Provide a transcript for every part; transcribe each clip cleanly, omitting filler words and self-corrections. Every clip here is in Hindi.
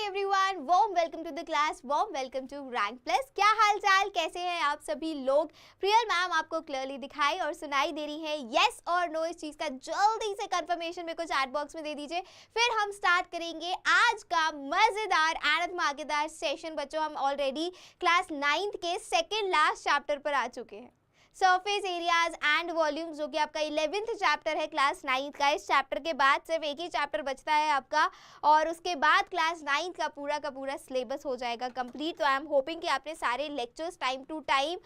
Everyone, warm welcome to the class, warm welcome to Rank Plus. क्या हाल चाल, कैसे हैं आप सभी लोग? प्रियल मैम आपको क्लियरली दिखाई और सुनाई दे रही है यस और नो? इस चीज़ का जल्दी से कंफर्मेशन मेरे को चैट बॉक्स में दे दीजिए, फिर हम स्टार्ट करेंगे आज का मज़ेदार एंड धमाकेदार सेशन। बच्चों, हम ऑलरेडी क्लास 9th के सेकेंड लास्ट चैप्टर पर आ चुके हैं, सरफेस एरियाज एंड वॉल्यूम्स, जो कि आपका 11th चैप्टर है क्लास 9th का। इस चैप्टर के बाद सिर्फ एक ही चैप्टर बचता है आपका, और उसके बाद क्लास 9th का पूरा सिलेबस हो जाएगा कंप्लीट। तो आई एम होपिंग कि आपने सारे lectures time to time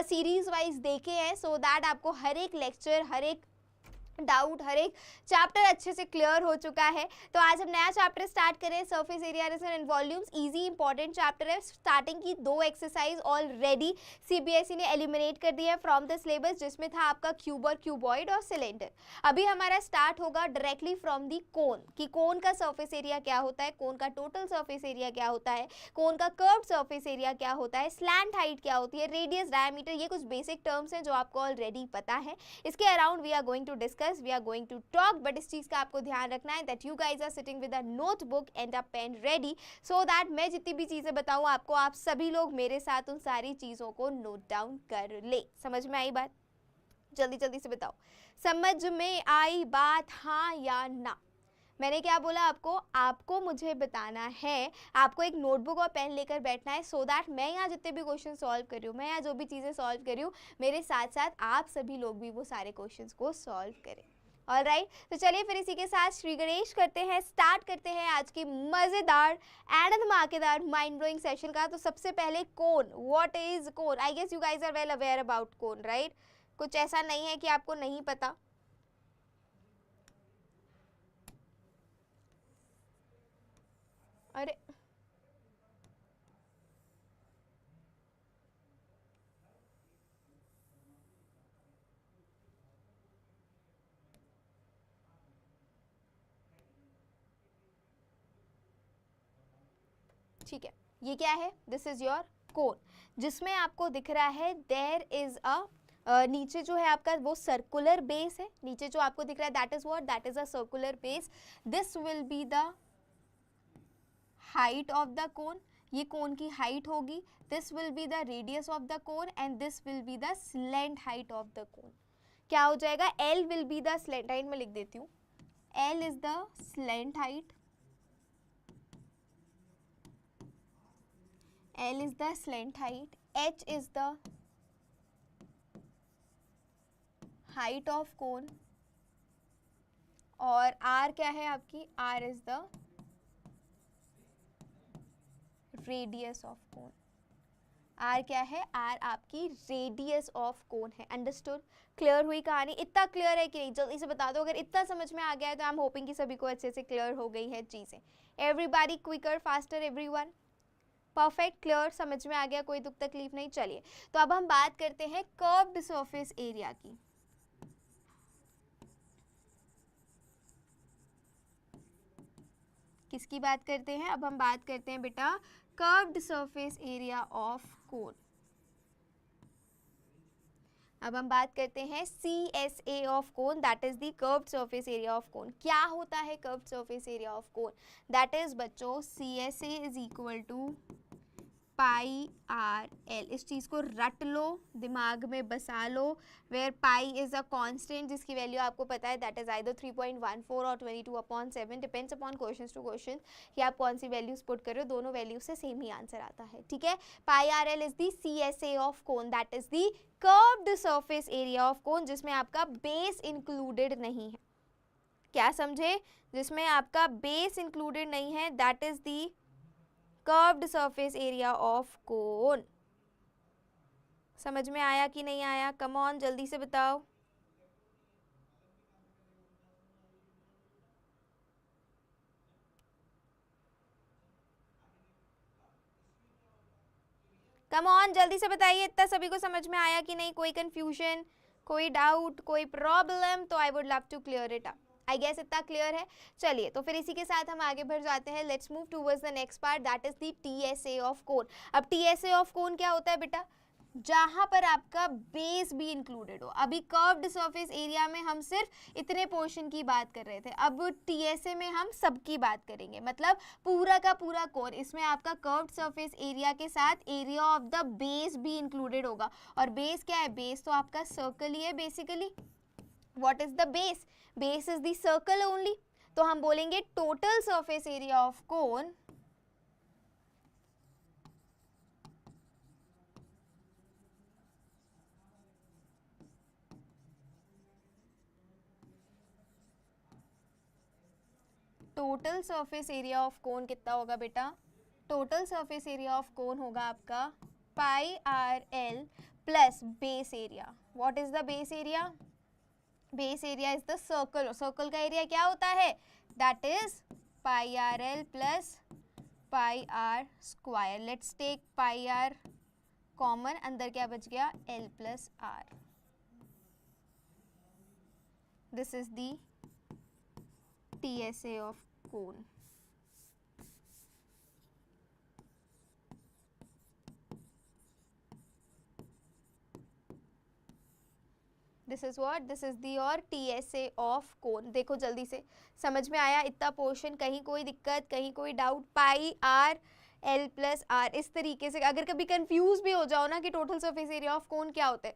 series wise देखे हैं, सो दैट आपको हर एक लेक्चर, हर एक डाउट, हर एक चैप्टर अच्छे से क्लियर हो चुका है। तो आज हम नया चैप्टर स्टार्ट करें, surface area and volumes. Easy important chapter है। स्टार्टिंग की 2 एक्सरसाइज ऑलरेडी सीबीएसई ने एलिमिनेट कर दिया है फ्रॉम द सिलेबस, जिसमें था आपका क्यूब और क्यूबॉइड और सिलेंडर। अभी हमारा स्टार्ट होगा डायरेक्टली फ्रॉम दी कोन, कि कोन का सरफेस एरिया क्या होता है, कोन का टोटल सरफेस एरिया क्या होता है, कोन का कर्व्ड सरफेस एरिया क्या होता है, स्लैंट हाइट क्या होती है, रेडियस, डायमीटर। ये कुछ बेसिक टर्म्स हैं जो आपको ऑलरेडी पता है। इसके around we are going to discuss, we are going to talk, but इस चीज का आपको ध्यान रखना है that you guys are sitting with a notebook and a pen ready, so that मैं जितनी भी चीजें बताऊं आपको, आप सभी लोग मेरे साथ उन सारी चीजों को नोट डाउन कर ले। समझ में आई बात? जल्दी जल्दी से बताओ, समझ में आई बात, हाँ या ना? मैंने क्या बोला आपको? आपको मुझे बताना है, आपको एक नोटबुक और पेन लेकर बैठना है, सो दैट मैं यहाँ जितने भी क्वेश्चन सॉल्व कर रही हूँ, मैं यहाँ जो भी चीज़ें सॉल्व कर रही हूँ, मेरे साथ साथ आप सभी लोग भी वो सारे क्वेश्चंस को सॉल्व करें। ऑलराइट, तो चलिए फिर इसी के साथ श्री गणेश करते हैं, स्टार्ट करते हैं आज की मज़ेदार एंड धमाकेदार माइंड ब्लोइंग सेशन का। तो सबसे पहले cone, what is cone? I guess you guys are well aware about cone, right? कुछ ऐसा नहीं है कि आपको नहीं पता। अरे ठीक है, ये क्या है? दिस इज योर कोन, जिसमें आपको दिख रहा है देयर इज अ नीचे जो है आपका वो सर्कुलर बेस है। नीचे जो आपको दिख रहा है that is what? That is a circular base. This will be the height of the कोन, ये कोन की हाइट होगी। This will be the radius of the cone and this will be the slant height of the कोन। क्या हो जाएगा? L will be the slant height, मैं लिख देती हूँ, L is the slant height, L is the slant height, H is the height of cone, और R क्या है आपकी? R is the radius of cone। R क्या है? R आपकी रेडियस ऑफ कोन है। अंडरस्टूड? क्लियर हुई कहानी? इतना क्लियर है कि नहीं? जल्दी से बता दो, अगर इतना समझ में आ गया है तो आई एम होपिंग कि सभी को अच्छे से क्लियर हो गई है चीज़ें। Everybody quicker, faster, everyone. Perfect, clear, समझ में आ गया, कोई दुख तकलीफ नहीं। चलिए, तो अब हम बात करते हैं कर्व्ड सरफेस एरिया की। किसकी बात करते हैं? अब हम बात करते हैं बेटा curved surface area of cone. अब हम बात करते हैं CSA of cone, that is the curved surface area of cone. क्या होता है curved surface area of cone? That is बच्चों CSA is equal to pi are l. इस चीज़ को रट लो, दिमाग में बसा लो, where pi is a constant जिसकी वैल्यू आपको पता है दैट इज आइदर 3.14 और 22/7, depends upon question to question कि आप कौन सी वैल्यूज पुट कर रहे हो। दोनों वैल्यू से सेम ही आंसर आता है, ठीक है? Pi are l is the CSA of cone, that is the curved surface area of cone, जिसमें आपका बेस इंक्लूडेड नहीं है। क्या समझे? जिसमें आपका बेस इंक्लूडेड नहीं है, that is the curved surface area of कोन। समझ में आया कि नहीं आया? कम ऑन, जल्दी से बताओ। कम ऑन, जल्दी से बताइए, इतना सभी को समझ में आया कि नहीं? कोई कंफ्यूजन, कोई डाउट, कोई प्रॉब्लम? तो I would love to clear it up. I guess इतना क्लियर है। चलिए, तो फिर इसी के साथ हम आगे बढ़ जाते हैं। Let's move towards the next part, that is the TSA of cone. अब TSA ऑफ कोन क्या होता है बेटा? जहां पर आपका बेस भी इंक्लूडेड हो। अभी कर्व्ड सरफेस एरिया में हम सिर्फ इतने पोर्शन की बात कर रहे थे, अब टीएसए में हम सबकी बात करेंगे, मतलब पूरा का पूरा कोर। इसमें आपका कर्व्ड सरफेस एरिया के साथ एरिया ऑफ द बेस भी इंक्लूडेड होगा। और बेस क्या है? बेस तो आपका सर्कल ही है basically. What is the base? Base is the circle only. तो हम बोलेंगे total surface area of cone total surface area of cone कितना होगा बेटा? Total surface area of cone होगा आपका pi R L plus base area. What is the base area? Base area is the circle. Circle का एरिया क्या होता है? That is pi R L plus pi are square. Let's take pi are common, अंदर क्या बच गया? L plus R. This is the TSA of cone. This is what? This is the और TSA ऑफ कोन। देखो जल्दी से समझ में आया इतना पोर्शन? कहीं कोई दिक्कत, कहीं कोई doubt? Pi R L plus R, इस तरीके से। अगर कभी कंफ्यूज भी हो जाओ ना कि total surface area of cone क्या होता है,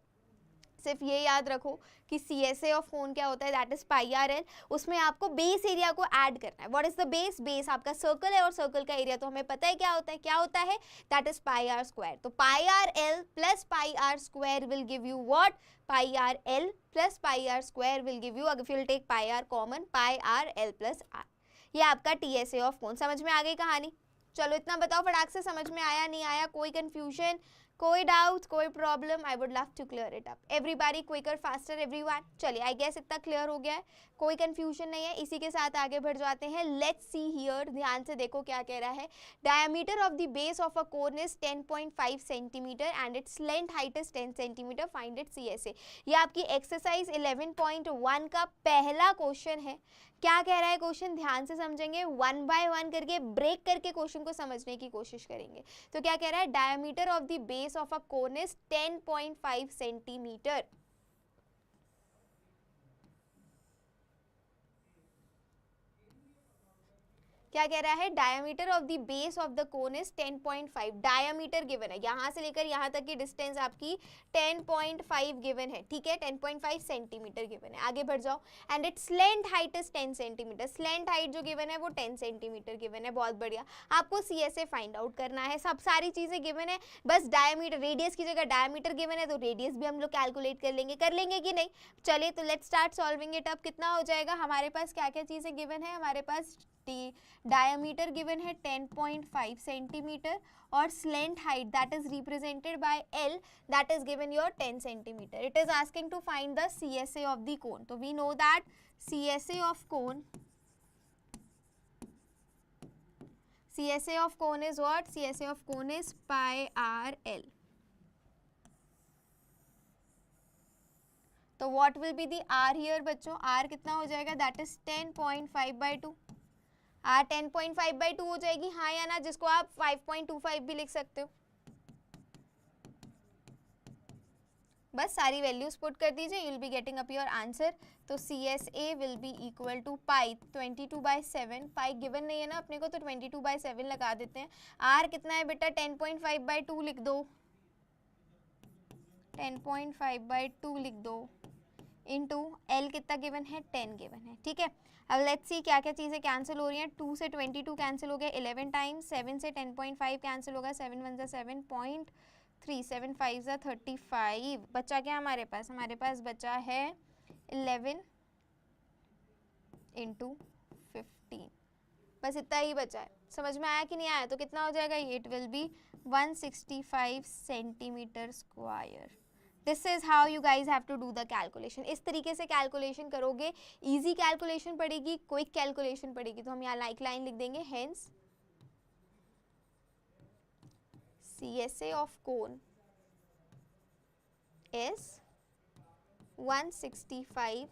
सिर्फ ये याद रखो कि CSA ऑफ कोन क्या होता है, that is pi R L. उसमें आपको बेस एरिया को ऐड करना है। What is the base? Base आपका सर्कल है और सर्कल का एरिया तो हमें पता है क्या होता है। क्या होता है? That is pi are square. तो pi R L plus pi are square will give you what? Pi R L plus pi are square will give you, अगर will take pi are common, pi R L plus r. ये आपका TSA ऑफ कोन। समझ में आ गई कहानी? चलो इतना बताओ फटाक से, समझ में आया नहीं आया? कोई कंफ्यूजन, कोई डाउट, कोई problem? I would love to clear it up. Everybody quicker faster everyone. चलिए आई गेस इतना क्लियर हो गया है, कोई कंफ्यूजन नहीं है। इसी के साथ आगे बढ़ जाते हैं। लेट्स सी हियर, ध्यान से देखो क्या कह रहा है। Diameter of the base of a cone is 10.5 centimetre and its length height is 10 centimetre, find it CSA। ये आपकी एक्सरसाइज 11.1 का पहला क्वेश्चन है। क्या कह रहा है क्वेश्चन? ध्यान से समझेंगे, वन बाय वन करके ब्रेक करके क्वेश्चन को समझने की कोशिश करेंगे। तो क्या कह रहा है? Diameter of the base of a cone is 10.5 centimetre. क्या कह रहा है? Diameter of the base of the cone is 10.5। Diameter given है, यहां से लेकर यहां तक की डिस्टेंस आपकी 10.5 गिवन है, ठीक है? 10.5 सेंटीमीटर गिवन है। आगे बढ़ जाओ। And its length height is 10 centimeter. Slant height जो गिवन है वो 10 सेंटीमीटर गिवन है। बहुत बढ़िया। आपको CSA फाइंड आउट करना है। सब सारी चीजें गिवन है, बस डायमीटर, रेडियस की जगह डायमीटर गिवन है तो रेडियस भी हम लोग कैलकुलेट कर लेंगे। कर लेंगे कि नहीं? चलिए तो let's start solving it up. कितना हो जाएगा? हमारे पास क्या क्या चीजें गिवन है? हमारे पास डायमीटर गिवन है 10.5 सेंटीमीटर और slant height that is represented by L, that is given your 10 centimeter. It is asking to find the CSA of the cone. तो we know that CSA of cone, CSA of cone is what? CSA of cone is pi r L. तो what will be the r here बच्चों? r कितना हो जाएगा? That is 10.5/2। r 10.5/2 हो जाएगी, हाँ या ना? जिसको आप 5.25 भी लिख सकते हो। बस सारी वैल्यूज पुट कर दीजिए, you will be getting up your answer. तो CSA will be equal to pi 22/7। Pi given नहीं है ना अपने को, तो 22/7 लगा देते हैं। R कितना है बेटा? 10.5/2 लिख दो, 10.5/2 लिख दो, इंटू L कितना गिवन है? 10 गिवन है, ठीक है? अब लेट्स सी क्या क्या चीज़ें कैंसिल हो रही हैं। 2 से 22 कैंसिल हो गया 11 टाइम्स, 7 से 10.5 कैंसिल होगा, 7 1 जा 7.3, 7 5 जा 35। बचा क्या हमारे पास? हमारे पास बचा है 11 इंटू 15। बस इतना ही बचा है। समझ में आया कि नहीं आया? तो कितना हो जाएगा ये? It will be 165 centimetre square. This is how you guys have to do the calculation. इस तरीके से कैलकुलेशन करोगे, इजी कैलकुलेशन पड़ेगी, क्विक कैलकुलेशन पड़ेगी। तो हम यहाँ लाइक लाइन लिख देंगे, hence CSA of cone is 165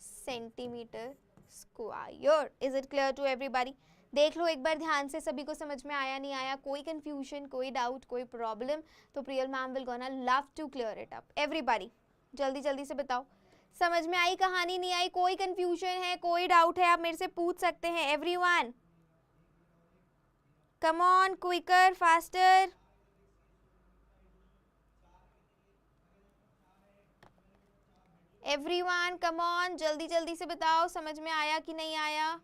centimeter square. Is it clear to everybody? देख लो एक बार ध्यान से, सभी को समझ में आया नहीं आया, कोई कंफ्यूजन, कोई डाउट, कोई प्रॉब्लम, तो Priyal ma'am will gonna love to clear it up. Everybody जल्दी जल्दी से बताओ, समझ में आई कहानी, नहीं आई, कोई कंफ्यूजन है, कोई डाउट है, आप मेरे से पूछ सकते हैं। Everyone come on, quicker, faster. Everyone come on, जल्दी जल्दी से बताओ, समझ में आया कि नहीं आया,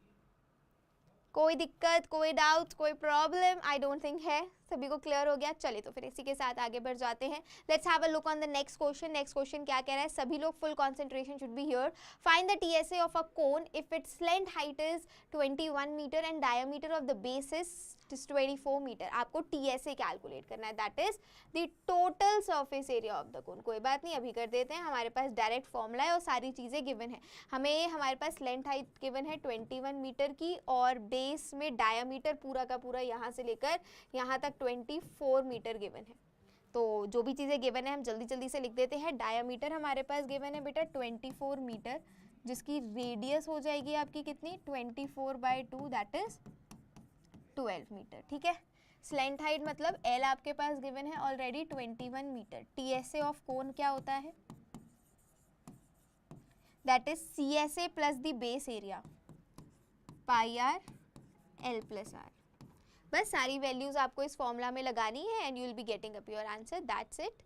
कोई दिक्कत, कोई डाउट, कोई प्रॉब्लम? आई डोंट थिंक है, सभी को क्लियर हो गया। चलिए तो फिर इसी के साथ आगे बढ़ जाते हैं। Let's have a look on the next question. Next question क्या कह रहा है, सभी लोग full concentration should be here. Find the TSA of a cone if its length height is 21 metre and diameter of the base is 24 metre. आपको टीएसए कैलकुलेट करना है, that is the total surface area of the cone. कोई बात नहीं, अभी कर देते हैं, हमारे पास डायरेक्ट फॉर्मूला है और सारी चीज़ें गिवन है। हमारे पास लेंथ हाइट गिवन है 21 मीटर की, और बेस में डायामीटर पूरा का पूरा यहाँ से लेकर यहाँ तक 24 मीटर गिवन है। तो जो भी चीज़ें गिवन है हम जल्दी जल्दी से लिख देते हैं। डायामीटर हमारे पास गिवन है बेटा 24 मीटर, जिसकी रेडियस हो जाएगी आपकी कितनी, 24/2, दैट इज 12 मीटर। ठीक है, स्लेंट हाइट मतलब एल आपके पास गिवन है already 21 metre. TSA of cone क्या होता है, that is CSA plus the base area pi R L plus R. बस सारी वैल्यूज आपको इस फॉर्मूला में लगानी है and you will be getting up your answer, that's it.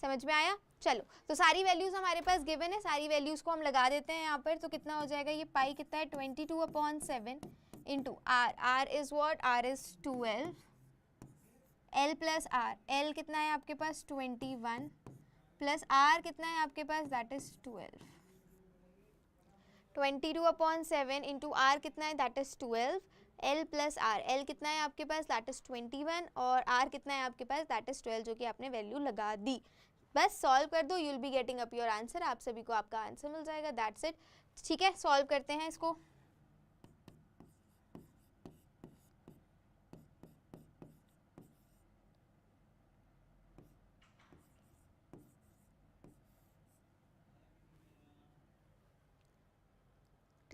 समझ में आया? चलो तो सारी वैल्यूज हमारे पास गिवन है, सारी वैल्यूज को हम लगा देते हैं यहाँ पर। तो कितना हो जाएगा, ये पाई कितना है 22/7 into R, R is what, R is 12, L plus R, L कितना है आपके पास 21 प्लस आर कितना है आपके पास, दैट इज 12। 22/7 इंटू आर कितना है, that is 12, L plus R, L कितना है आपके पास, दैट इज 21, और आर कितना है आपके पास, दैट इज 12, जो कि आपने वैल्यू लगा दी। बस सॉल्व कर दो, you will be getting up your answer, आप सभी को आपका आंसर मिल जाएगा, दैट्स इट। ठीक है, सॉल्व करते हैं इसको।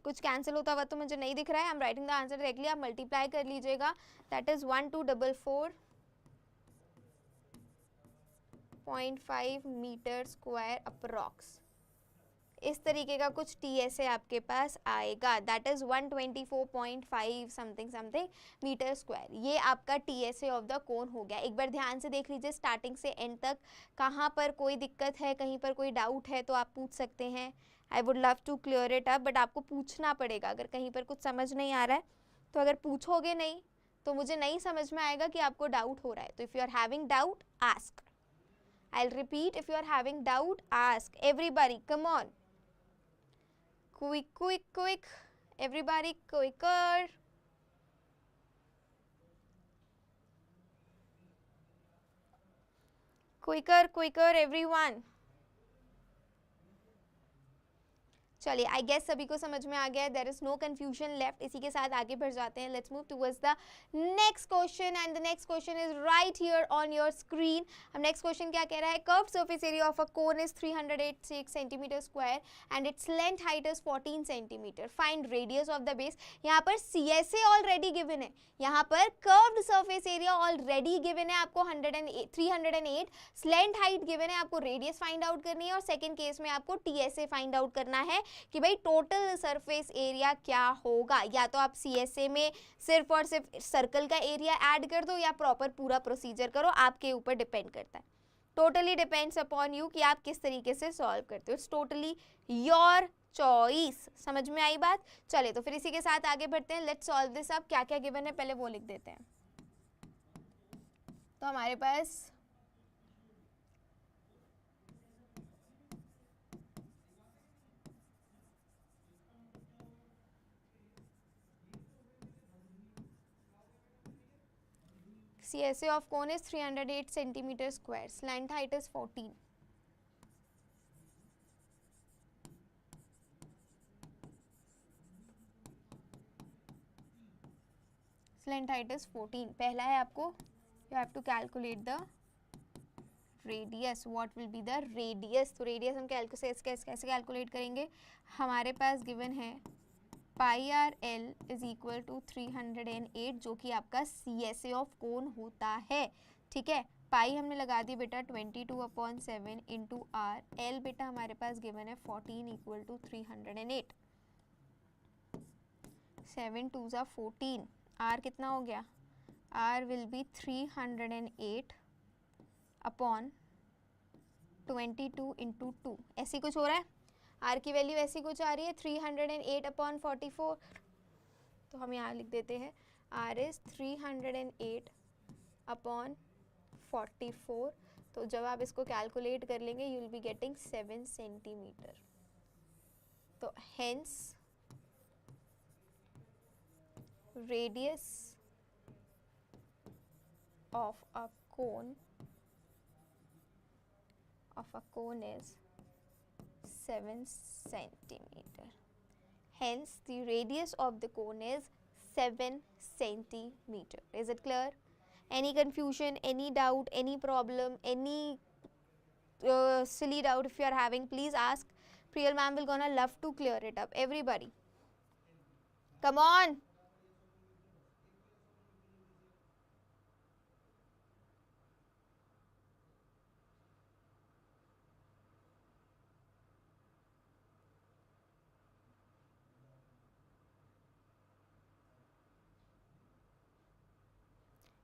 कुछ कैंसिल होता हुआ तो मुझे नहीं दिख रहा है। I am writing the answer directly, आप मल्टीप्लाई कर लीजिएगा, that is 1244.5 metre square approx. इस तरीके का कुछ टीएसए आपके पास आएगा, that is 124.5 something something metre square. ये आपका टीएसए ऑफ द कोन हो गया। एक बार ध्यान से देख लीजिए स्टार्टिंग से एंड तक, कहाँ पर कोई दिक्कत है, कहीं पर कोई डाउट है तो आप पूछ सकते हैं। I would love to clear it up, but आपको पूछना पड़ेगा अगर कहीं पर कुछ समझ नहीं आ रहा है। तो अगर पूछोगे नहीं तो मुझे नहीं समझ में आएगा कि आपको डाउट हो रहा है। तो if you are having doubt ask, I'll repeat, if you are having doubt ask. Everybody come on, quick, everybody quicker. Quicker everyone. चलिए, आई गेस सभी को समझ में आ गया है, there is no confusion left. इसी के साथ आगे बढ़ जाते हैं। Let's move towards the next question, and the next question is right here on your screen. अब नेक्स्ट क्वेश्चन क्या कह रहा है, curved surface area of a cone is 386 centimetre square and its length height is 14 centimetre, find radius of the base. यहाँ पर सीएसए ऑलरेडी गिवन है, यहाँ पर curved surface area already given है आपको 308, लेंथ हाइट गिवन है, आपको रेडियस फाइंड आउट करनी है, और सेकंड केस में आपको टीएसए फाइंड आउट करना है कि भाई टोटल सरफेस एरिया क्या होगा। या तो आप सीएसए में सिर्फ और सिर्फ सर्कल का एरिया ऐड कर दो, या प्रॉपर पूरा प्रोसीजर करो, आपके ऊपर डिपेंड करता है। टोटली डिपेंड्स अपॉन यू कि आप किस तरीके से सॉल्व करते हो, इट्स टोटली योर चॉइस। समझ में आई बात? चले तो फिर इसी के साथ आगे बढ़ते हैं। Let's solve this. अब क्या क्या गिवन है पहले वो लिख देते हैं। तो हमारे पास CSA of cone is 308 centimeter square. Slant height is 14. Slant height is 14. पहला है आपको, you have to calculate the radius. What will be the radius? तो radius हम कैसे कैलकुलेट करेंगे? हमारे पास given है pi are l is equal to 308 जो कि आपका CSA ऑफ कोन होता है, ठीक है। पाई हमने लगा दी बेटा 22/7 इंटू आर, एल बेटा हमारे पास गिवन है 14 इक्वल टू 308, 7 2 ज़ा 14, आर कितना हो गया, R will be 308 upon 22 into 2, ऐसी कुछ हो रहा है, आर की वैल्यू ऐसी कुछ आ रही है 308 अपॉन 44, तो हम यहाँ लिख देते हैं आर इज 308 अपॉन 44, तो जब आप इसको कैलकुलेट कर लेंगे you will be getting 7 centimeter. तो hence radius of a cone is 7 centimeter. Hence, the radius of the cone is 7 centimeter. Is it clear? Any confusion, any doubt, any problem, any silly doubt if you are having, please ask. Priyal ma'am will gonna love to clear it up. Everybody, come on.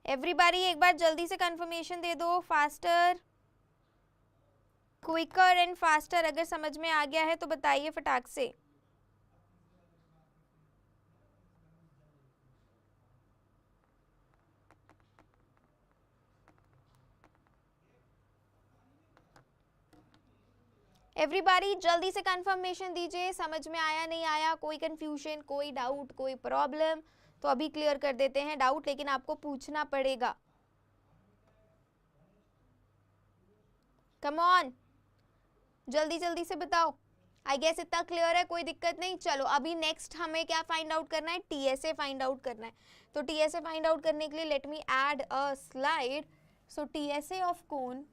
Everybody एक बार जल्दी से कंफर्मेशन दे दो, फास्टर, क्विकर एंड फास्टर। अगर समझ में आ गया है तो बताइए फटाक से। एवरीबॉडी जल्दी से कंफर्मेशन दीजिए, समझ में आया नहीं आया, कोई कंफ्यूजन, कोई डाउट, कोई प्रॉब्लम, तो अभी क्लियर कर देते हैं डाउट, लेकिन आपको पूछना पड़ेगा। कम ऑन, जल्दी जल्दी से बताओ। आई गेस इतना क्लियर है, कोई दिक्कत नहीं। चलो अभी नेक्स्ट हमें क्या फाइंड आउट करना है, TSA फाइंड आउट करना है। तो TSA फाइंड आउट करने के लिए let me add a slide. So TSA of cone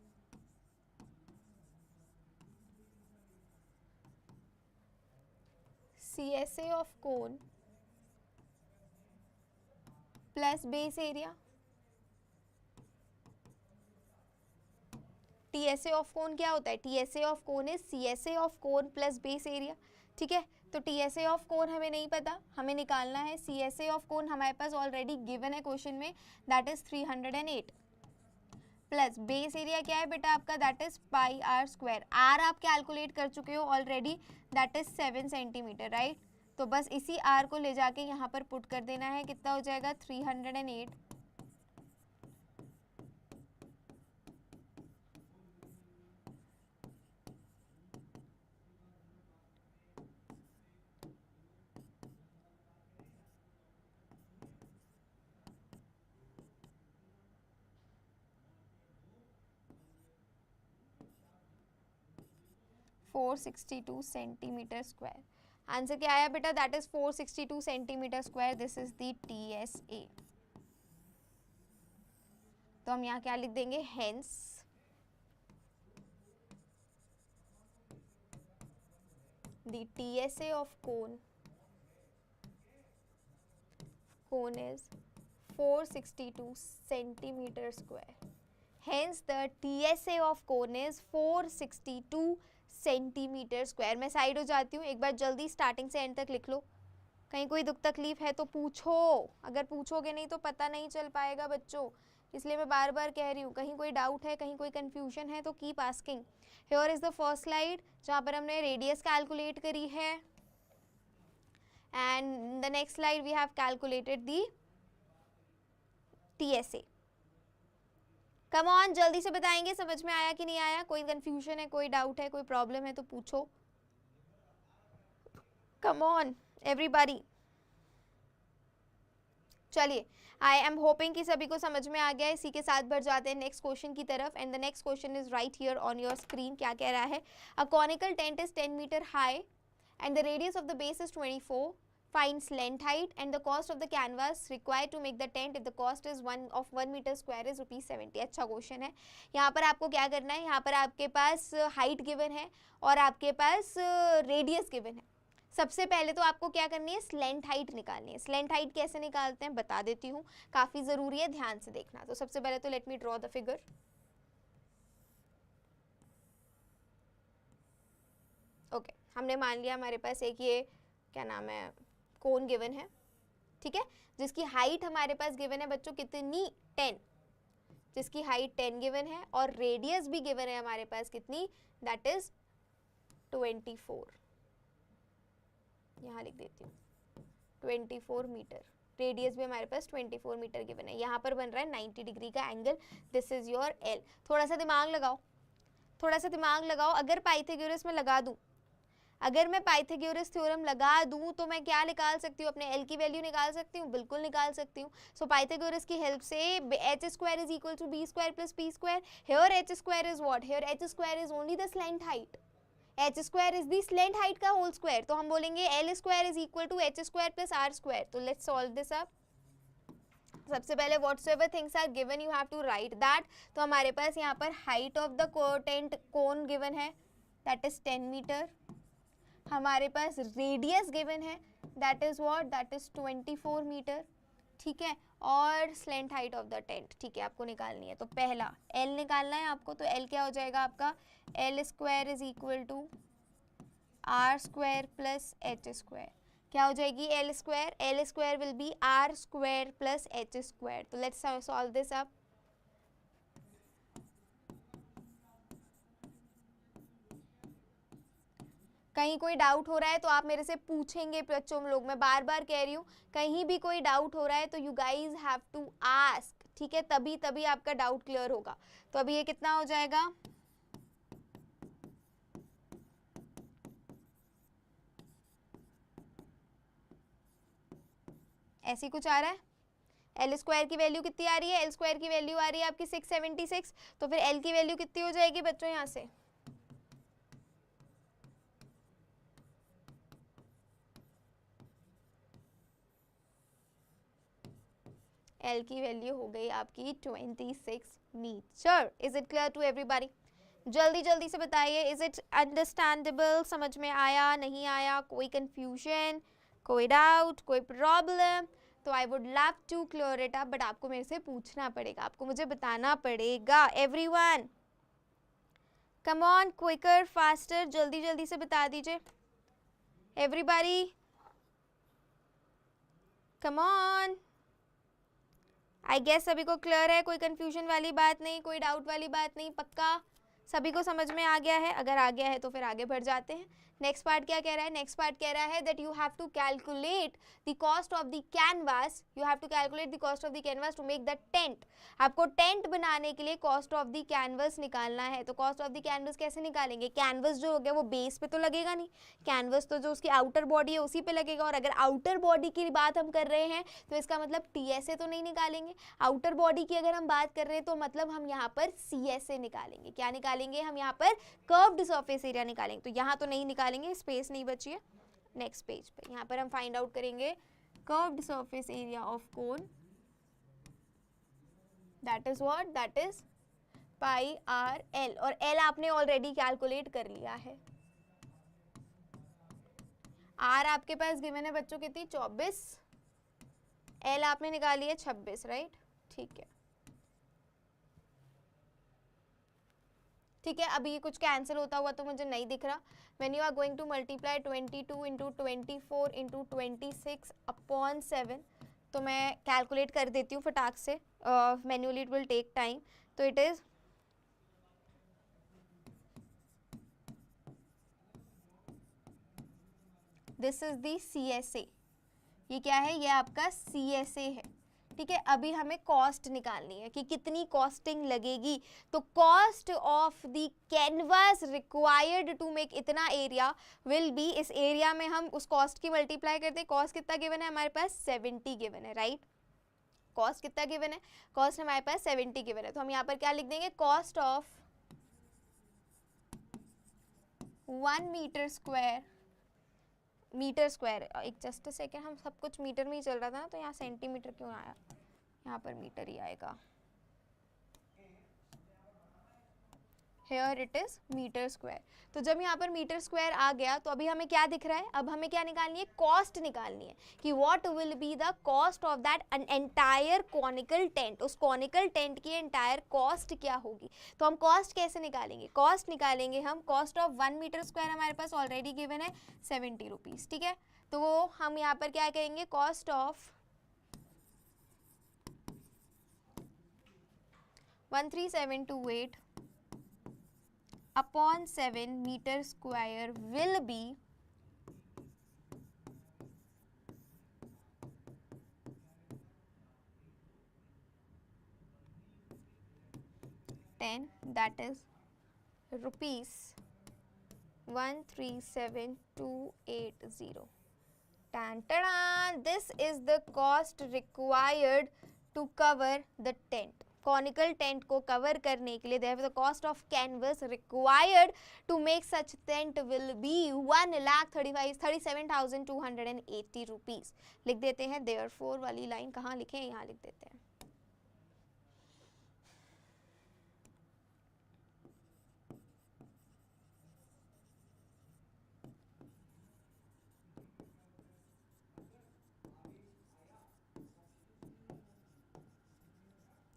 CSA of cone plus base area. TSA of cone क्या होता है, TSA of cone is CSA of cone plus base area, ठीक है। तो TSA ऑफ कोन हमें नहीं पता, हमें निकालना है CSA ऑफ कोन, हमारे पास ऑलरेडी गिवन है क्वेश्चन में, that is 308 plus base area क्या है बेटा आपका, that is pi are square. R आप कैलकुलेट कर चुके हो already, that is 7 centimetre, right. तो बस इसी आर को ले जाके यहाँ पर पुट कर देना है, कितना हो जाएगा 308 462 सेंटीमीटर स्क्वायर। आंसर क्या आया बेटा, that is 462 centimetre square. This is the TSA। तो हम यहाँ क्या लिख देंगे, hence the TSA of cone is 462 centimeter square. Hence the TSA of cone is 462 centimetre square. मैं साइड हो जाती हूँ, एक बार जल्दी स्टार्टिंग से एंड तक लिख लो। कहीं कोई दुख तकलीफ है तो पूछो, अगर पूछोगे नहीं तो पता नहीं चल पाएगा बच्चों, इसलिए मैं बार बार कह रही हूँ। कहीं कोई डाउट है, कहीं कोई कंफ्यूजन है तो keep asking. Here is the first slide जहाँ पर हमने रेडियस कैलकुलेट करी है, and the next slide we have calculated the TSA। Come on, जल्दी से बताएंगे समझ में आया कि नहीं आया, कोई कंफ्यूजन है, कोई डाउट है, कोई प्रॉब्लम है तो पूछो। Come on everybody. चलिए, आई एम होपिंग कि सभी को समझ में आ गया है। इसी के साथ बढ़ जाते हैं नेक्स्ट क्वेश्चन की तरफ, and the next question is right here on your screen. क्या कह रहा है, a conical tent is 10 metre high and the radius of the base is 24. Finds length, height and the cost of the canvas required to make the tent if the cost is 1 meter square is ₹70. अच्छा क्वेश्चन है। यहाँ पर आपको क्या करना है, यहाँ पर आपके पास हाइट गिवन है और आपके पास रेडियस गिवन है। सबसे पहले तो आपको क्या करनी है, स्लेंट हाइट निकालनी है। स्लेंट हाइट कैसे निकालते हैं बता देती हूँ, काफी जरूरी है, ध्यान से देखना। तो सबसे पहले तो let me draw the figure. Okay, हमने मान लिया हमारे पास एक ये क्या नाम है कोन गिवन है, ठीक है, जिसकी हाइट हमारे पास गिवन है बच्चों कितनी, 10, जिसकी हाइट 10 गिवन है और रेडियस भी गिवन है हमारे पास कितनी, दैट इज 24, यहाँ लिख देती हूँ 24 मीटर। रेडियस भी हमारे पास 24 मीटर गिवन है। यहाँ पर बन रहा है 90 डिग्री का angle, this is your L. थोड़ा सा दिमाग लगाओ, थोड़ा सा दिमाग लगाओ। अगर पाइथागोरस में लगा दूं, अगर मैं पाइथागोरस थ्योरम लगा दूं तो मैं क्या निकाल सकती हूँ, अपने एल की वैल्यू निकाल सकती हूँ, बिल्कुल निकाल सकती हूँ। सो पाइथागोरस की हेल्प से H square is equal to B square plus P square. Here H square is what, here H square is only the slant height, H square is the slant height का होल स्क्वायर। तो हम बोलेंगे L square is equal to H square plus R square. तो लेट्स सॉल्व दिस अप। सबसे पहले whatsoever things are given you have to write that. तो हमारे पास यहाँ पर height of the content cone given है, दैट इज 10 मीटर। हमारे पास रेडियस गिवन है, that is what, that is 24 metre, ठीक है, और slant height of the tent, ठीक है, आपको निकालनी है। तो पहला एल निकालना है आपको, तो एल क्या हो जाएगा आपका, L square is equal to R square plus H square. क्या हो जाएगी L square will be R square plus H square. तो लेट्स सॉल्व दिस अप। कहीं कोई डाउट हो रहा है तो आप मेरे से पूछेंगे बच्चों लोग, मैं बार बार कह रही हूँ, कहीं भी कोई डाउट हो रहा है तो you guys have to ask, ठीक है, तभी आपका डाउट क्लियर होगा। तो अभी ये कितना हो जाएगा, ऐसी कुछ आ रहा है। एल स्क्वायर की वैल्यू कितनी आ रही है, एल स्क्वायर की वैल्यू आ रही है आपकी 676। तो फिर एल की वैल्यू कितनी हो जाएगी बच्चों यहाँ से, एल की वैल्यू हो गई आपकी 26 metre. Is it clear to everybody? जल्दी जल्दी से बताइए, इज इट अंडरस्टैंडेबल, समझ में आया नहीं आया, कोई कंफ्यूजन, कोई डाउट, कोई प्रॉब्लम? तो I would love to clear it up, but आपको मेरे से पूछना पड़ेगा, आपको मुझे बताना पड़ेगा। Everyone come on, quicker, faster, जल्दी जल्दी से बता दीजिए everybody, come on. I guess सभी को क्लियर है, कोई कंफ्यूजन वाली बात नहीं, कोई डाउट वाली बात नहीं, पक्का सभी को समझ में आ गया है? अगर आ गया है तो फिर आगे बढ़ जाते हैं। नेक्स्ट पार्ट क्या कह रहा है, नेक्स्ट पार्ट कह रहा है that you have to calculate the cost of the canvas, you have to calculate the cost of the canvas to make the tent. आपको टेंट बनाने के लिए कॉस्ट ऑफ द कैनवास निकालना है। तो कॉस्ट ऑफ द कैनवास कैसे निकालेंगे, कैनवास जो हो गया वो बेस पे तो लगेगा नहीं, कैनवास तो जो उसकी आउटर बॉडी है उसी पे लगेगा, और अगर आउटर बॉडी की बात हम कर रहे हैं तो इसका मतलब TSA तो नहीं निकालेंगे। आउटर बॉडी की अगर हम बात कर रहे हैं तो मतलब हम यहाँ पर CSA निकालेंगे। क्या निकालेंगे हम यहाँ पर, कर्व्ड सरफेस एरिया निकालेंगे। तो यहाँ तो नहीं निकालेंगे, स्पेस नहीं बची है। नेक्स्ट पेज पे यहाँ पर हम फाइंड आउट करेंगे curved surface area of cone, that is what, that is pi R L, और एल आपने ऑलरेडी कैलकुलेट कर लिया है। आर आपके पास गिवन है बच्चों कितनी, 24, एल आपने निकाली है 26, राइट, ठीक है, ठीक है। अभी कुछ कैंसिल होता हुआ तो मुझे नहीं दिख रहा। When you are going to multiply 22 into 24 into 26 upon 7, तो मैं कैलकुलेट कर देती हूँ फटाक से, manually it will take time. तो it is this is the CSA, ये क्या है, ये आपका CSA है, ठीक है। अभी हमें कॉस्ट निकालनी है कि कितनी कॉस्टिंग लगेगी। तो cost of the canvas required to make इतना एरिया विल बी, इस एरिया में हम उस कॉस्ट की मल्टीप्लाई करते हैं। कॉस्ट कितना गिवन है हमारे पास, 70 गिवन है, राइट। कॉस्ट कितना गिवन है, कॉस्ट हमारे पास 70 गिवन है। तो हम यहाँ पर क्या लिख देंगे, cost of 1 metre square, metre square, एक जस्ट अ सेकेंड, हम सब कुछ मीटर में ही चल रहा था ना, तो यहाँ सेंटीमीटर क्यों आया, यहाँ पर मीटर ही आएगा। Here it is metre square. तो जब यहाँ पर मीटर स्क्वायर आ गया तो अभी हमें क्या दिख रहा है, अब हमें क्या निकालनी है, कॉस्ट निकालनी है कि what will be the cost of that entire conical tent, उस कॉनिकल टेंट की एंटायर कॉस्ट क्या होगी। तो हम कॉस्ट कैसे निकालेंगे, कॉस्ट निकालेंगे हम, कॉस्ट ऑफ 1 मीटर स्क्वायर हमारे पास ऑलरेडी गिवन है 70 रुपीज़, ठीक है। तो हम यहाँ पर क्या करेंगे, cost of 13728 upon 7 meter square will be 10, that is rupees 137280. Tan tadan, this is the cost required to cover the tent. Conical tent को कवर करने के लिए therefore the cost of canvas required to make such tent will be 1,37,280 rupees. लिख देते हैं therefore वाली लाइन कहाँ लिखें, यहाँ लिख देते हैं।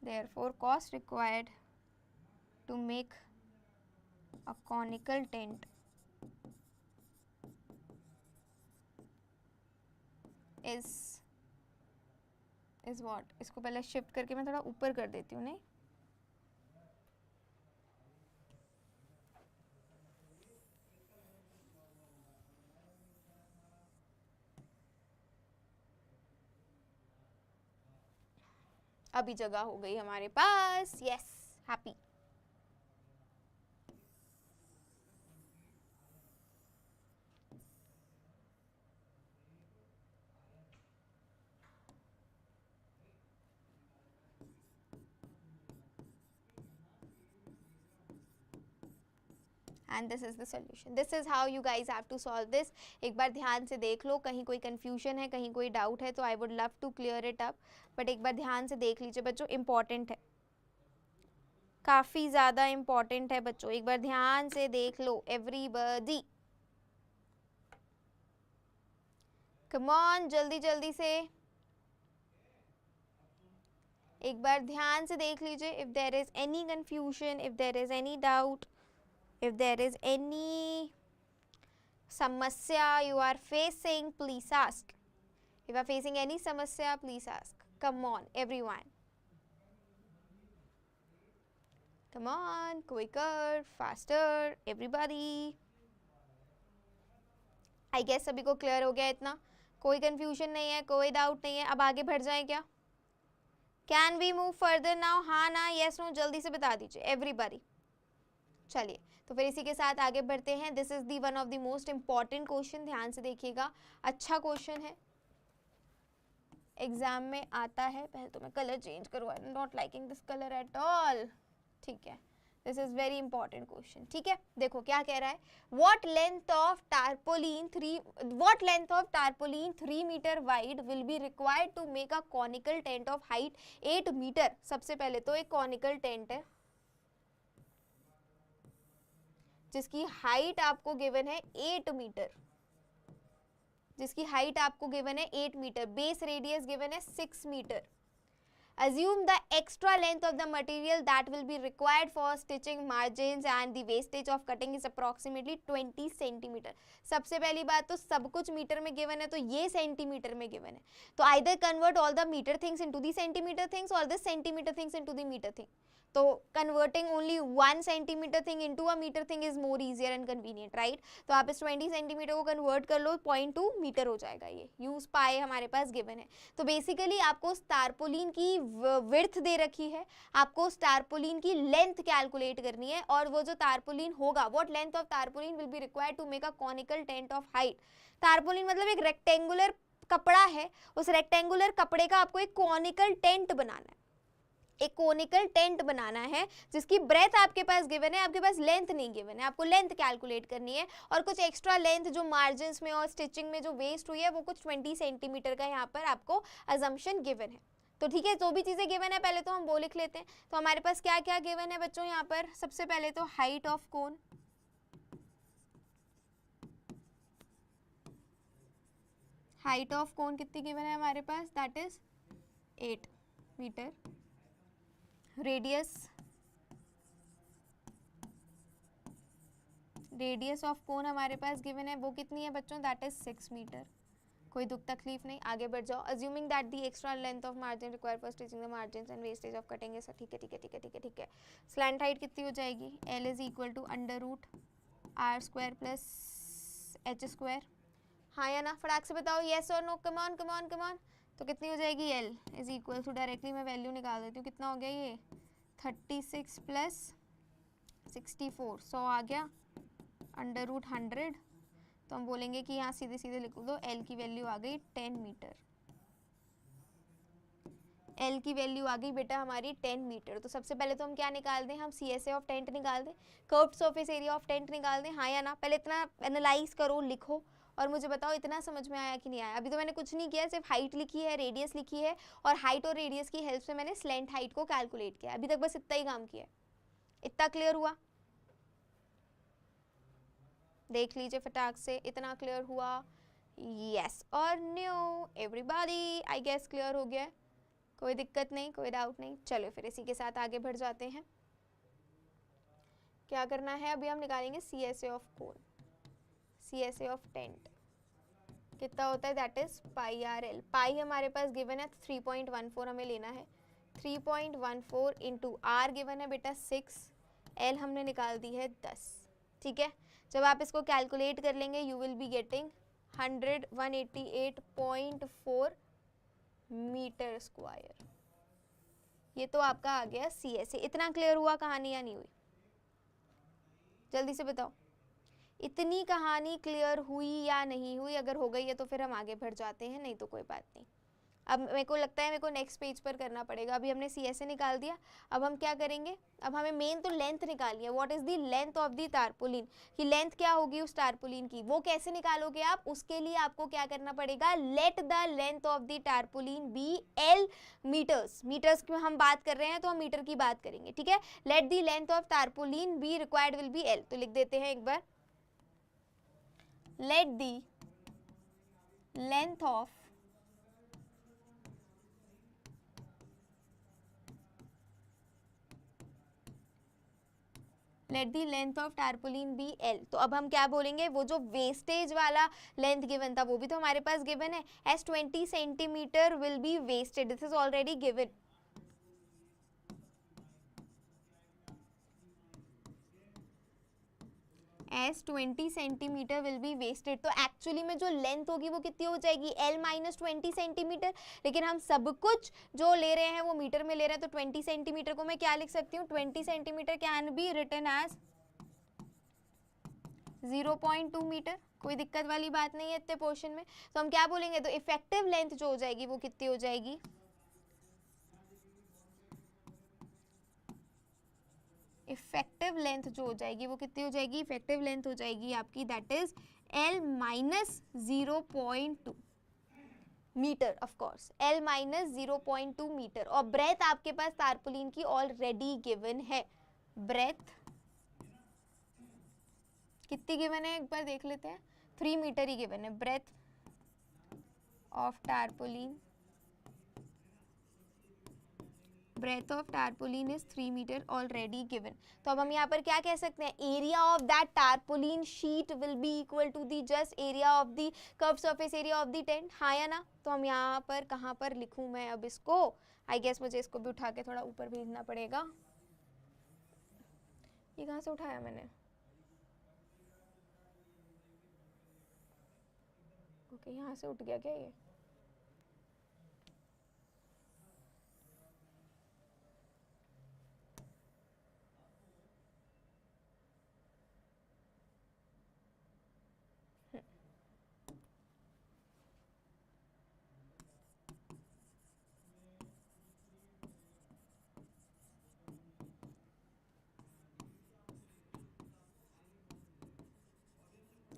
Therefore, cost required to make a conical tent is what? इसको पहले शिफ्ट करके मैं थोड़ा ऊपर कर देती हूँ, नहीं अभी जगह हो गई हमारे पास, yes, happy. and this is the solution. This is how you guys have to solve this. एक बार ध्यान से देख लो, कहीं कोई confusion है, कहीं कोई doubt है तो I would love to clear it up, but एक बार ध्यान से देख लीजिए बच्चों, important है, काफ़ी ज़्यादा important है बच्चों, एक बार ध्यान से देख लो everybody, come on जल्दी जल्दी से एक बार ध्यान से देख लीजिए। if there is any confusion, if there is any doubt, if there is any samasya you are facing, please ask. If you are facing any samasya, please ask. Come on everyone, come on, quicker, faster, everybody. I guess सभी को clear हो गया इतना, कोई confusion नहीं है, कोई doubt नहीं है। अब आगे बढ़ जाएं क्या? Can we move further now? हाँ ना, yes no, जल्दी से बता दीजिए everybody। चलिए तो फिर इसी के साथ आगे बढ़ते हैं। This is the one of the most important question, ध्यान से देखिएगा, अच्छा क्वेश्चन है, एग्जाम में आता है। पहले तो मैं कलर चेंज करूँ, I am not liking this colour at all, ठीक है, this is very important question, ठीक है। देखो क्या कह रहा है, what length of tarpaulin 3 metre wide will be required to make a conical tent of height 8 metre. सबसे पहले तो एक कॉनिकल टेंट है जिसकी हाइट आपको गिवन है 8 मीटर, जिसकी हाइट आपको गिवन है 8 मीटर, बेस रेडियस गिवन है 6 metre. Assume the extra length of the material that will be required for stitching margins and the wastage of cutting is approximately 20 centimeter. सबसे पहली बात तो सब कुछ मीटर में गिवन है, तो ये सेंटीमीटर में गिवन है, तो either convert all the meter things into the centimeter things or the centimeter things into the meter thing. तो converting only 1 centimeter thing into a meter thing is more easier and convenient, right? तो आप इस 20 सेंटीमीटर को कन्वर्ट कर लो, 0.2 मीटर हो जाएगा, ये यूज पाए हमारे पास गिवन है। तो बेसिकली आपको टारपोलिन की विड्थ दे रखी है, आपको टारपोलिन की लेंथ कैलकुलेट करनी है, और वो जो टारपोलिन होगा, what length of tarpaulin will be required to make a conical tent of height. Tarpaulin मतलब एक रेक्टेंगुलर कपड़ा है, उस रेक्टेंगुलर कपड़े का आपको एक कॉनिकल टेंट बनाना है, एक कोनिकल टेंट बनाना है जिसकी ब्रेथ आपके पास गिवन है, आपके पास लेंथ नहीं गिवन है, आपको लेंथ कैलकुलेट करनी है, और कुछ एक्स्ट्रा लेंथ जो मार्जिन्स में और स्टिचिंग में जो वेस्ट हुई है वो कुछ 20 सेंटीमीटर का यहाँ पर आपको अजम्पशन गिवन है। तो ठीक है, जो भी चीज़ें गिवन है पहले तो हम वो लिख लेते हैं। तो हमारे पास क्या क्या गिवन है बच्चों यहाँ पर, सबसे पहले तो height of cone, height of cone कितनी गिवन है हमारे पास, that is 8 meter. Radius, radius of cone हमारे पास गिवन है, वो कितनी है बच्चों, दैट इज 6 मीटर। कोई दुख तकलीफ नहीं, आगे बढ़ जाओ। Assuming that the extra length of margin required for stitching the margin and wastage of cutting है, ठीक है ठीक है ठीक है ठीक है ठीक है। स्लैंट हाइट कितनी हो जाएगी, L is equal to √r square plus h square. हाँ या ना, फटाक से बताओ, येस और no, come on come on come on. तो कितनी हो जाएगी, L is equal to, directly मैं वैल्यू निकाल देती हूँ, कितना हो गया ये 36 प्लस 64, 100 आ गया, √100। तो हम बोलेंगे कि यहाँ सीधे सीधे लिख दो, L की वैल्यू आ गई 10 मीटर। L की वैल्यू आ गई बेटा हमारी 10 मीटर। तो सबसे पहले तो हम क्या निकाल दें, हम CSA ऑफ टेंट निकाल दें, curved surface area of tent निकाल दें। हाँ या ना, पहले इतना एनालाइज करो, लिखो और मुझे बताओ इतना समझ में आया कि नहीं आया। अभी तो मैंने कुछ नहीं किया, सिर्फ हाइट लिखी है, रेडियस लिखी है, और हाइट और रेडियस की हेल्प से मैंने स्लेंट हाइट को कैलकुलेट किया। अभी तक बस इतना ही काम किया है। इतना क्लियर हुआ, देख लीजिए फटाक से, इतना क्लियर हुआ, यस और no everybody, I guess clear हो गया, कोई दिक्कत नहीं, कोई डाउट नहीं। चलो फिर इसी के साथ आगे बढ़ जाते हैं। क्या करना है, अभी हम निकालेंगे CSA of cone, CSA of tent कितना होता है, दैट इज πRL। पाई हमारे पास गिवन है 3.14 हमें लेना है, 3.14 इंटू R गिवन है बेटा 6, L हमने निकाल दी है 10। ठीक है, जब आप इसको कैलकुलेट कर लेंगे you will be getting 188.4 metre square. ये तो आपका आ गया CSA। इतना क्लियर हुआ कहानी या नहीं हुई, जल्दी से बताओ, इतनी कहानी क्लियर हुई या नहीं हुई? अगर हो गई है तो फिर हम आगे बढ़ जाते हैं, नहीं तो कोई बात नहीं। अब मेरे को लगता है मेरे को नेक्स्ट पेज पर करना पड़ेगा। अभी हमने CSA निकाल दिया, अब हम क्या करेंगे, अब हमें मेन तो लेंथ निकालनी है। What is the length of the tarpaulin, कि लेंथ क्या होगी उस टारपोलिन की, वो कैसे निकालोगे आप? उसके लिए आपको क्या करना पड़ेगा, let the length of the tarpaulin be L metres. Metres की हम बात कर रहे हैं तो हम मीटर की बात करेंगे, ठीक है। Late the length of tarpaulin be required will be L। तो लिख देते हैं एक बार, let the length of tarpaulin be L। तो अब हम क्या बोलेंगे, वो जो वेस्टेज वाला लेंथ गिवन था वो भी तो हमारे पास गिवन है, as 20 सेंटीमीटर will be wasted, this is already given। as 20 centimetre will be wasted. तो एक्चुअली में जो लेंथ होगी वो कितनी हो जाएगी, L माइनस 20 सेंटीमीटर। लेकिन हम सब कुछ जो ले रहे हैं वो मीटर में ले रहे हैं, तो 20 सेंटीमीटर को मैं क्या लिख सकती हूँ, 20 centimetre can be written as 0.2 metre. कोई दिक्कत वाली बात नहीं है इतने पोर्शन में। तो हम क्या बोलेंगे, तो इफेक्टिव लेंथ जो हो जाएगी वो कितनी हो जाएगी, इफेक्टिव लेंथ जो हो जाएगी वो कितनी हो जाएगी, इफेक्टिव लेंथ हो जाएगी आपकी that is L minus 0.2 metre, of course L minus 0.2 metre. और ब्रेथ आपके पास टारपोलिन की ऑलरेडी गिवन है, ब्रेथ कितनी गिवन है एक बार देख लेते हैं, 3 मीटर ही गिवन है। Breadth of tarpaulin, breadth of tarpaulin is 3 meter already given। तो अब हम यहाँ पर क्या कह सकते हैं, area of that tarpaulin sheet will be equal to the just area of the curve surface area of the tent. हाँ या ना? तो हम यहाँ पर कहाँ पर लिखूँ मैं अब इसको, आई गेस मुझे इसको भी उठा के थोड़ा ऊपर भेजना पड़ेगा। ये कहाँ से उठाया मैंने, ओके यहाँ से उठ गया क्या ये,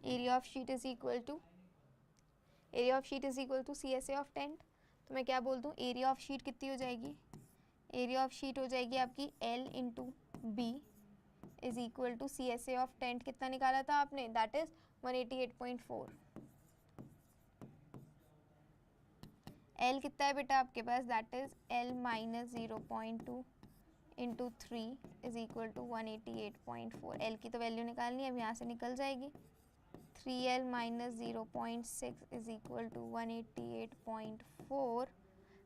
area of sheet is equal to CSA of tent। तो मैं क्या बोल दूँ, एरिया ऑफ शीट कितनी हो जाएगी, एरिया ऑफ शीट हो जाएगी आपकी L into b is equal to CSA of tent कितना निकाला था आपने, दैट इज 188.4। L कितना है बेटा आपके पास, that is L minus 0.2 into 3 is equal to 188.4। L की तो वैल्यू निकालनी है, अब यहाँ से निकल जाएगी, 3L minus 0.6 is equal to 188.4।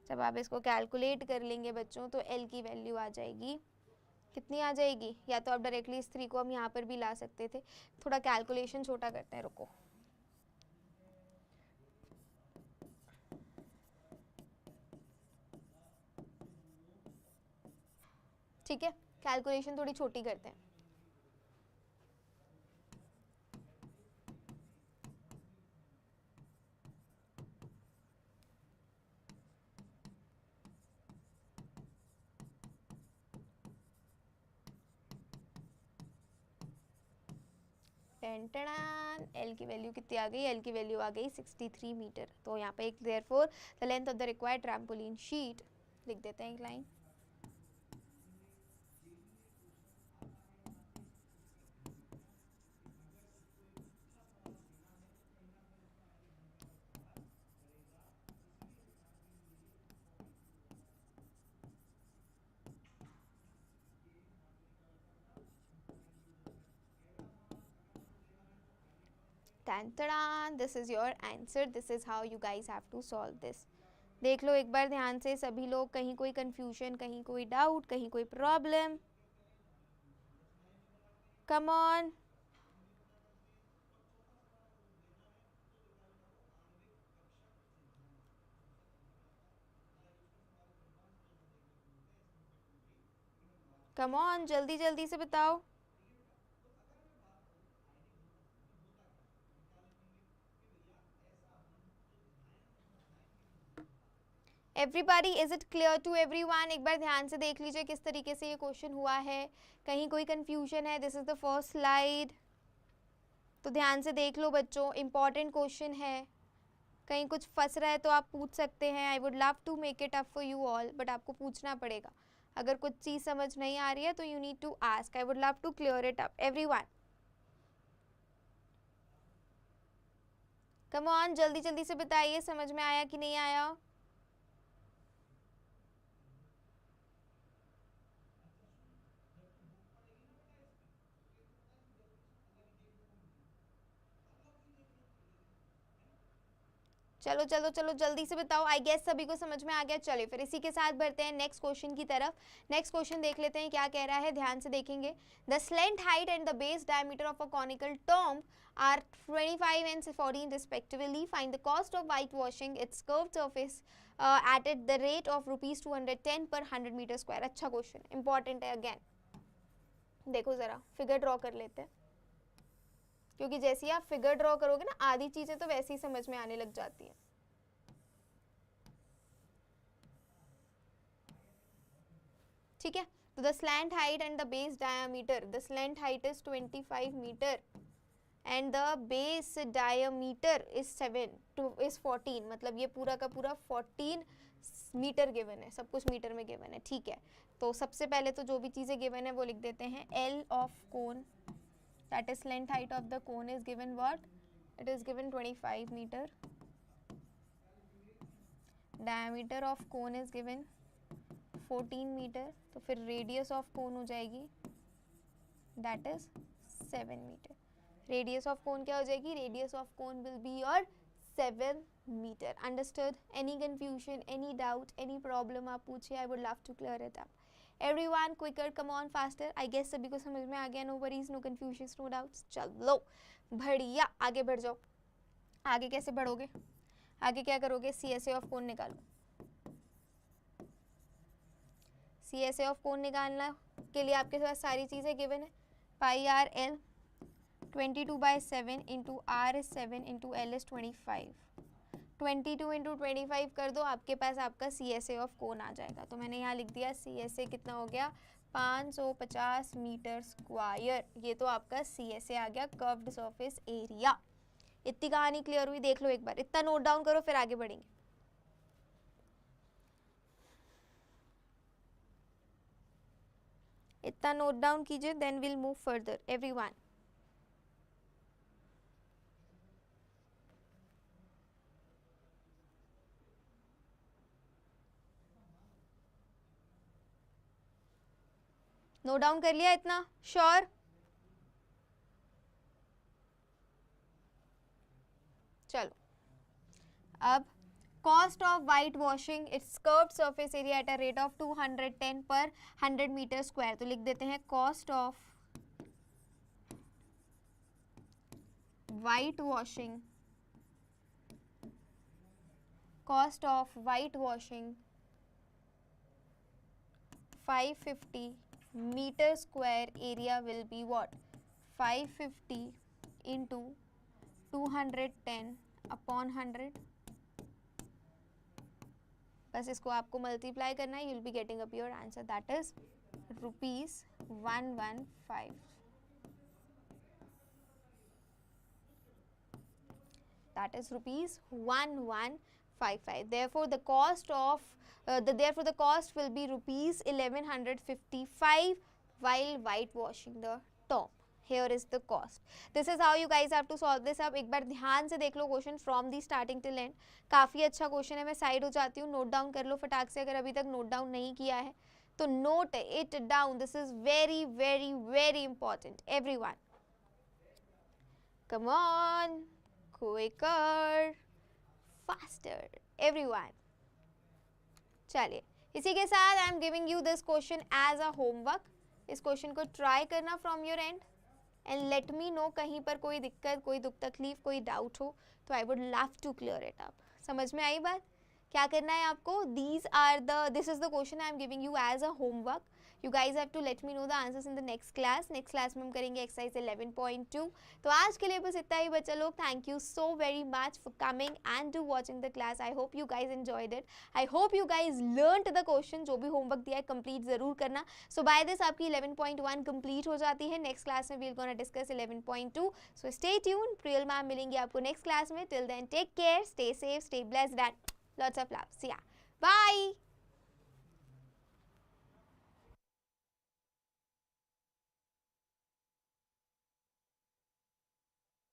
जब आप इसको कैलकुलेट कर लेंगे बच्चों तो L की वैल्यू आ जाएगी, कितनी आ जाएगी, या तो आप डायरेक्टली इस 3 को हम यहाँ पर भी ला सकते थे, थोड़ा कैलकुलेशन छोटा करते हैं, रुको। ठीक है, कैलकुलेशन थोड़ी छोटी करते हैं। L की वैल्यू कितनी आ गई, L की वैल्यू आ गई 63 मीटर। तो यहाँ पे एक therefore the length of the required trampoline sheet लिख देते हैं एक line. This is your answer, this is how you guys have to solve this. देख लो एक बार ध्यान से सभी लोग, कहीं कोई कंफ्यूजन, कहीं कोई डाउट, कहीं कोई problem, come on. Come on, जल्दी जल्दी से बताओ। Everybody, is it clear to everyone? एक बार ध्यान से देख लीजिए किस तरीके से ये क्वेश्चन हुआ है, कहीं कोई कंफ्यूजन है? This is the first slide, तो ध्यान से देख लो बच्चों, इंपॉर्टेंट क्वेश्चन है, कहीं कुछ फंस रहा है तो आप पूछ सकते हैं। I would love to make it up for you all, but आपको पूछना पड़ेगा। अगर कुछ चीज़ समझ नहीं आ रही है तो you need to ask. I would love to clear it up everyone. Come on, जल्दी जल्दी से बताइए, समझ में आया कि नहीं आया? चलो चलो चलो जल्दी से बताओ। आई गेस सभी को समझ में आ गया। चलिए फिर इसी के साथ बढ़ते हैं नेक्स्ट क्वेश्चन की तरफ। नेक्स्ट क्वेश्चन देख लेते हैं क्या कह रहा है, ध्यान से देखेंगे। The slant height and the base diameter of a conical tomb are 25 and 14 respectively. Find the cost of whitewashing its curved surface at the rate of rupees 210 per 100 meter square. अच्छा क्वेश्चन, इंपॉर्टेंट है अगेन। देखो जरा फिगर ड्रॉ कर लेते हैं, क्योंकि जैसे ही आप फिगर ड्रॉ करोगे ना, आधी चीजें तो वैसे ही समझ में आने लग जाती हैं। ठीक है, तो the slant height and the base diameter, the slant height is 25 metre and the base diameter is 14, मतलब ये पूरा का पूरा 14 मीटर गिवन है, सब कुछ मीटर में गिवन है। ठीक है, तो सबसे पहले तो जो भी चीज़ें गिवन है वो लिख देते हैं। L of cone, that is length height of the cone is given what? It is given 25 meter. Diameter of cone is given 14 meter. तो फिर radius of cone हो जाएगी that is 7 meter. Radius of cone क्या हो जाएगी? Radius of cone will be your 7 meter. Understood? Any confusion, any doubt, any problem आप पूछिए, I would love to clear it up. Everyone quicker, come on faster. I guess सभी को समझ में आ गया, no worries, no confusions, no doubts. चलो बढ़िया, आगे बढ़ जाओ। आगे कैसे बढ़ोगे? आगे क्या करोगे? CSA ऑफ कोन निकालो। CSA ऑफ कोन निकालना के लिए आपके पास सारी चीज़ें गिवन है। Pi are l 22/7 into r is 7 into l is 25। 22 into 25 कर दो, आपके पास आपका CSA ऑफ कोन आ जाएगा। तो मैंने यहाँ लिख दिया CSA कितना हो गया, 550 मीटर स्क्वायर। ये तो आपका CSA आ गया, कर्व्ड सरफेस एरिया। इतनी कहानी क्लियर हुई? देख लो एक बार, इतना नोट डाउन करो फिर आगे बढ़ेंगे। इतना नोट डाउन कीजिए, then will move further everyone. Note down कर लिया इतना? श्योर? चलो अब cost of white washing its curved surface area at a rate of 210 per 100 meter square, तो लिख देते हैं cost of white washing, cost of white washing 550 meter square area will be what? 550 into 210 upon 100, बस इसको आपको मल्टीप्लाई करना है, you will be getting up your answer, that is ₹115, that is ₹1155. Therefore the cost of the cost will be ₹1155 while whitewashing the top. Here is the cost. This is how you guys have to solve this. अब एक बार ध्यान से देख लो question from the starting till end, काफ़ी अच्छा क्वेश्चन है। मैं साइड हो जाती हूँ, नोट डाउन कर लो फटाक से, अगर अभी तक नोट डाउन नहीं किया है तो note it down, this is very very very important everyone. Come on, quicker, faster everyone. चलिए इसी के साथ I am giving you this question as a homework. इस क्वेश्चन को ट्राई करना from your end and let me know कहीं पर कोई दिक्कत, कोई दुख तकलीफ, कोई डाउट हो तो I would love to clear it up. समझ में आई बात? क्या करना है आपको? This is the question I am giving you as a homework. You guys have to let me know the answers in the next class. Next class में हम करेंगे एक्सरसाइज 11.2। तो आज के लिए बस इतना ही बच्चा लोग। Thank you so very much for coming and to watching the class. I hope you guys enjoyed it, I hope you guys learned the question. जो भी होमवर्क दिया है कंप्लीट जरूर करना। सो बाय दिस आपकी 11.1 कंप्लीट हो जाती है। नेक्स्ट क्लास में we are gonna discuss 11.2। So stay tuned, Priyal ma'am मिलेंगे आपको नेक्स्ट क्लास में। Till then take care, stay safe, stay blessed and lots of love. See ya, bye.